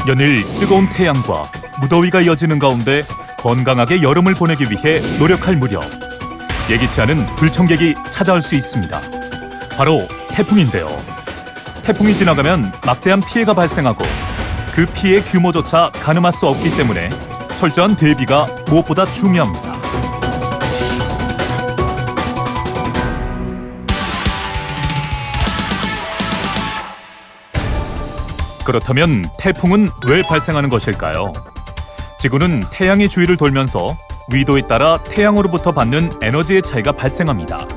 연일 뜨거운 태양과 무더위가 이어지는 가운데 건강하게 여름을 보내기 위해 노력할 무렵 예기치 않은 불청객이 찾아올 수 있습니다. 바로 태풍인데요. 태풍이 지나가면 막대한 피해가 발생하고 그 피해 규모조차 가늠할 수 없기 때문에 철저한 대비가 무엇보다 중요합니다. 그렇다면 태풍은 왜 발생하는 것일까요? 지구는 태양의 주위를 돌면서 위도에 따라 태양으로부터 받는 에너지의 차이가 발생합니다.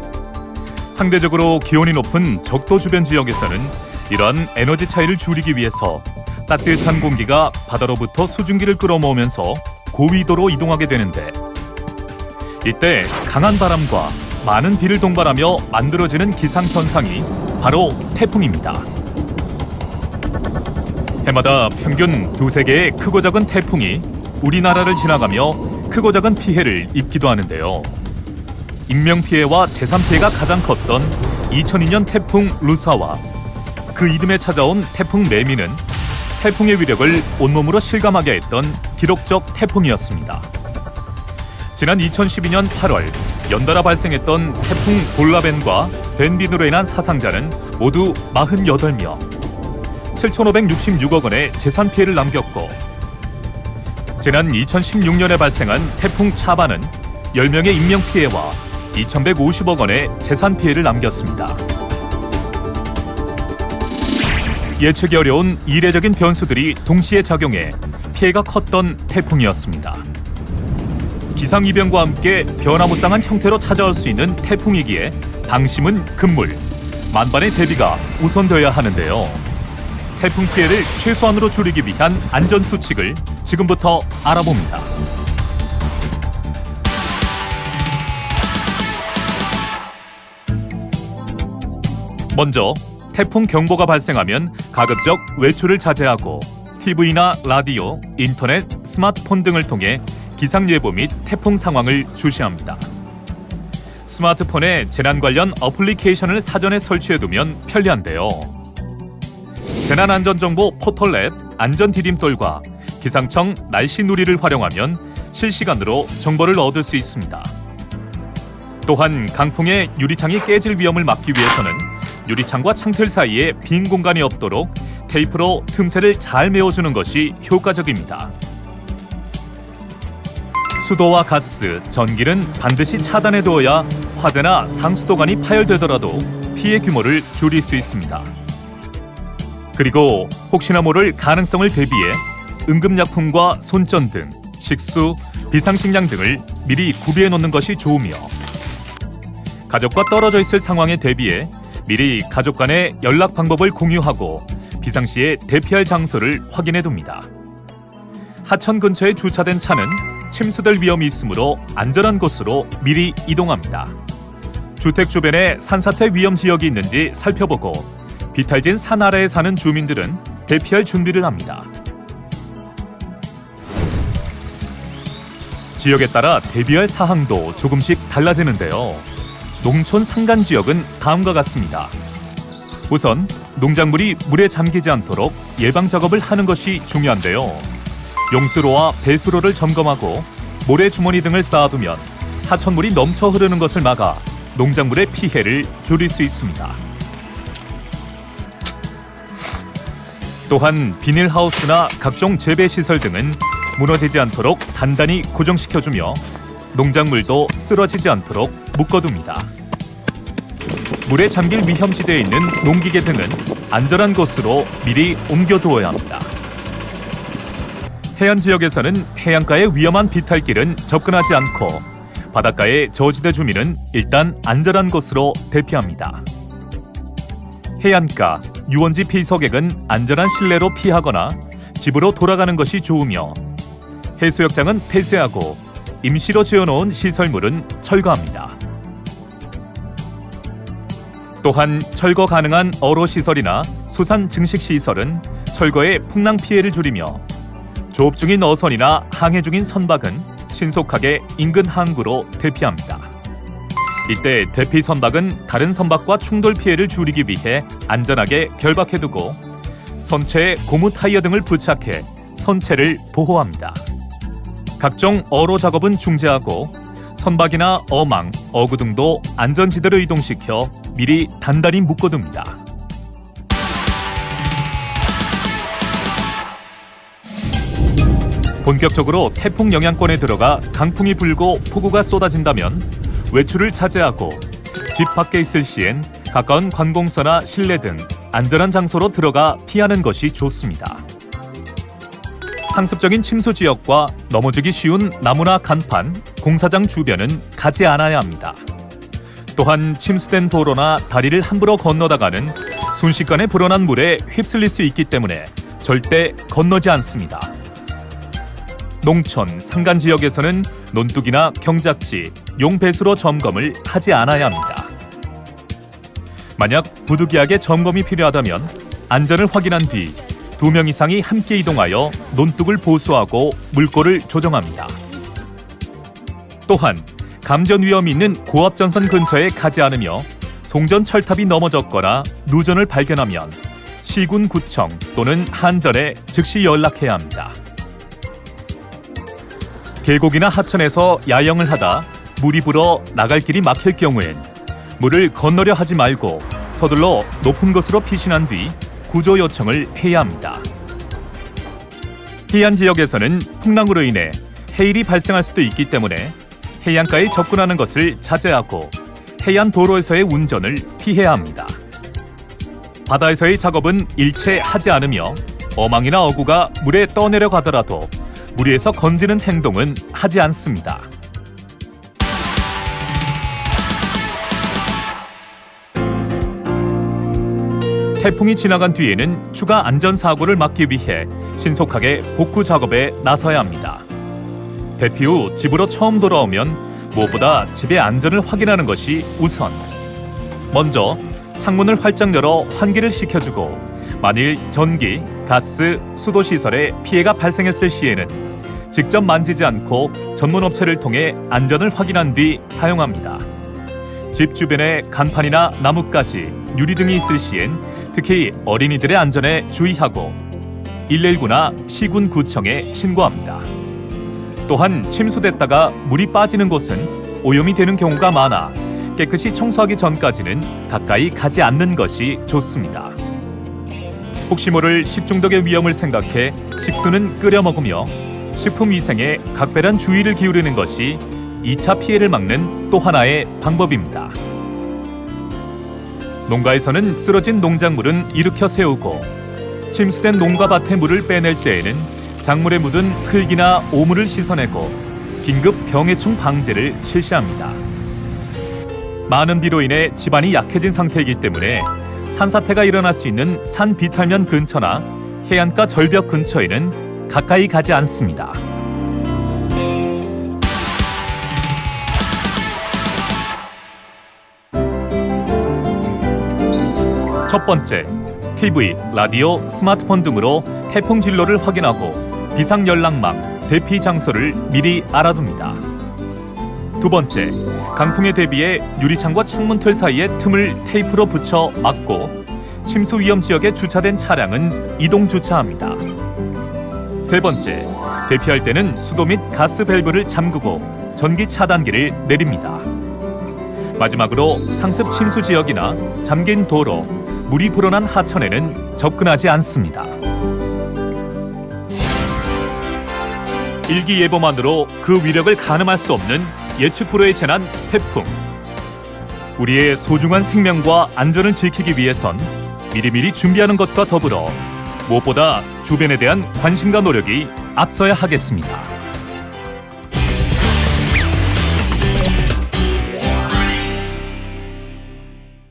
상대적으로 기온이 높은 적도 주변 지역에서는 이러한 에너지 차이를 줄이기 위해서 따뜻한 공기가 바다로부터 수증기를 끌어모으면서 고위도로 이동하게 되는데, 이때 강한 바람과 많은 비를 동반하며 만들어지는 기상현상이 바로 태풍입니다. 해마다 평균 2~3개의 크고 작은 태풍이 우리나라를 지나가며 크고 작은 피해를 입기도 하는데요. 인명피해와 재산피해가 가장 컸던 2002년 태풍 루사와 그 이듬해 찾아온 태풍 매미는 태풍의 위력을 온몸으로 실감하게 했던 기록적 태풍이었습니다. 지난 2012년 8월 연달아 발생했던 태풍 볼라벤과 벤빈으로 인한 사상자는 모두 48명, 7,566억 원의 재산 피해를 남겼고, 지난 2016년에 발생한 태풍 차바는 10명의 인명 피해와 2,150억 원의 재산 피해를 남겼습니다. 예측이 어려운 이례적인 변수들이 동시에 작용해 피해가 컸던 태풍이었습니다. 기상이변과 함께 변화무쌍한 형태로 찾아올 수 있는 태풍이기에 방심은 금물, 만반의 대비가 우선되어야 하는데요. 태풍 피해를 최소한으로 줄이기 위한 안전수칙을 지금부터 알아봅니다. 먼저 태풍 경보가 발생하면 가급적 외출을 자제하고 TV나 라디오, 인터넷, 스마트폰 등을 통해 기상예보 및 태풍 상황을 주시합니다. 스마트폰에 재난 관련 어플리케이션을 사전에 설치해두면 편리한데요. 재난안전정보 포털 앱 안전디딤돌과 기상청 날씨누리를 활용하면 실시간으로 정보를 얻을 수 있습니다. 또한 강풍에 유리창이 깨질 위험을 막기 위해서는 유리창과 창틀 사이에 빈 공간이 없도록 테이프로 틈새를 잘 메워주는 것이 효과적입니다. 수도와 가스, 전기는 반드시 차단해 두어야 화재나 상수도관이 파열되더라도 피해 규모를 줄일 수 있습니다. 그리고 혹시나 모를 가능성을 대비해 응급약품과 손전등, 식수, 비상식량 등을 미리 구비해 놓는 것이 좋으며, 가족과 떨어져 있을 상황에 대비해 미리 가족 간의 연락 방법을 공유하고 비상시에 대피할 장소를 확인해 둡니다. 하천 근처에 주차된 차는 침수될 위험이 있으므로 안전한 곳으로 미리 이동합니다. 주택 주변에 산사태 위험 지역이 있는지 살펴보고 비탈진 산 아래에 사는 주민들은 대피할 준비를 합니다. 지역에 따라 대비할 사항도 조금씩 달라지는데요. 농촌 산간 지역은 다음과 같습니다. 우선 농작물이 물에 잠기지 않도록 예방 작업을 하는 것이 중요한데요. 용수로와 배수로를 점검하고 모래주머니 등을 쌓아두면 하천물이 넘쳐 흐르는 것을 막아 농작물의 피해를 줄일 수 있습니다. 또한 비닐하우스나 각종 재배시설 등은 무너지지 않도록 단단히 고정시켜주며 농작물도 쓰러지지 않도록 묶어둡니다. 물에 잠길 위험지대에 있는 농기계 등은 안전한 곳으로 미리 옮겨두어야 합니다. 해안 지역에서는 해안가의 위험한 비탈길은 접근하지 않고 바닷가의 저지대 주민은 일단 안전한 곳으로 대피합니다. 해안가, 유원지 피서객은 안전한 실내로 피하거나 집으로 돌아가는 것이 좋으며, 해수욕장은 폐쇄하고 임시로 지어놓은 시설물은 철거합니다. 또한 철거 가능한 어로시설이나 수산 증식시설은 철거의 풍랑 피해를 줄이며, 조업 중인 어선이나 항해 중인 선박은 신속하게 인근 항구로 대피합니다. 이때 대피 선박은 다른 선박과 충돌 피해를 줄이기 위해 안전하게 결박해두고 선체에 고무 타이어 등을 부착해 선체를 보호합니다. 각종 어로 작업은 중지하고 선박이나 어망, 어구 등도 안전지대로 이동시켜 미리 단단히 묶어둡니다. 본격적으로 태풍 영향권에 들어가 강풍이 불고 폭우가 쏟아진다면 외출을 자제하고 집 밖에 있을 시엔 가까운 관공서나 실내 등 안전한 장소로 들어가 피하는 것이 좋습니다. 상습적인 침수 지역과 넘어지기 쉬운 나무나 간판, 공사장 주변은 가지 않아야 합니다. 또한 침수된 도로나 다리를 함부로 건너다가는 순식간에 불어난 물에 휩쓸릴 수 있기 때문에 절대 건너지 않습니다. 농촌, 산간 지역에서는 논둑이나 경작지, 용배수로 점검을 하지 않아야 합니다. 만약 부득이하게 점검이 필요하다면 안전을 확인한 뒤 2명 이상이 함께 이동하여 논둑을 보수하고 물꼬를 조정합니다. 또한 감전 위험이 있는 고압전선 근처에 가지 않으며 송전 철탑이 넘어졌거나 누전을 발견하면 시군구청 또는 한전에 즉시 연락해야 합니다. 계곡이나 하천에서 야영을 하다 물이 불어 나갈 길이 막힐 경우엔 물을 건너려 하지 말고 서둘러 높은 곳으로 피신한 뒤 구조 요청을 해야 합니다. 해안 지역에서는 풍랑으로 인해 해일이 발생할 수도 있기 때문에 해안가에 접근하는 것을 자제하고 해안 도로에서의 운전을 피해야 합니다. 바다에서의 작업은 일체 하지 않으며 어망이나 어구가 물에 떠내려 가더라도 물 위에서 건지는 행동은 하지 않습니다. 태풍이 지나간 뒤에는 추가 안전사고를 막기 위해 신속하게 복구 작업에 나서야 합니다. 대피 후 집으로 처음 돌아오면 무엇보다 집의 안전을 확인하는 것이 우선. 먼저 창문을 활짝 열어 환기를 시켜주고 만일 전기, 가스, 수도시설에 피해가 발생했을 시에는 직접 만지지 않고 전문업체를 통해 안전을 확인한 뒤 사용합니다. 집 주변에 간판이나 나뭇가지, 유리 등이 있을 시엔 특히 어린이들의 안전에 주의하고 119나 시군구청에 신고합니다. 또한 침수됐다가 물이 빠지는 곳은 오염이 되는 경우가 많아 깨끗이 청소하기 전까지는 가까이 가지 않는 것이 좋습니다. 혹시 모를 식중독의 위험을 생각해 식수는 끓여 먹으며 식품 위생에 각별한 주의를 기울이는 것이 2차 피해를 막는 또 하나의 방법입니다. 농가에서는 쓰러진 농작물은 일으켜 세우고 침수된 농가밭의 물을 빼낼 때에는 작물에 묻은 흙이나 오물을 씻어내고 긴급 병해충 방제를 실시합니다. 많은 비로 인해 집안이 약해진 상태이기 때문에 산사태가 일어날 수 있는 산 비탈면 근처나 해안가 절벽 근처에는 가까이 가지 않습니다. 첫 번째, TV, 라디오, 스마트폰 등으로 태풍 진로를 확인하고 비상연락망, 대피 장소를 미리 알아둡니다. 두 번째, 강풍에 대비해 유리창과 창문틀 사이에 틈을 테이프로 붙여 막고 침수 위험 지역에 주차된 차량은 이동 주차합니다. 세 번째, 대피할 때는 수도 및 가스 밸브를 잠그고 전기 차단기를 내립니다. 마지막으로 상습 침수 지역이나 잠긴 도로, 물이 불어난 하천에는 접근하지 않습니다. 일기예보만으로 그 위력을 가늠할 수 없는 예측 불허의 재난 태풍. 우리의 소중한 생명과 안전을 지키기 위해선 미리미리 준비하는 것과 더불어 무엇보다 주변에 대한 관심과 노력이 앞서야 하겠습니다.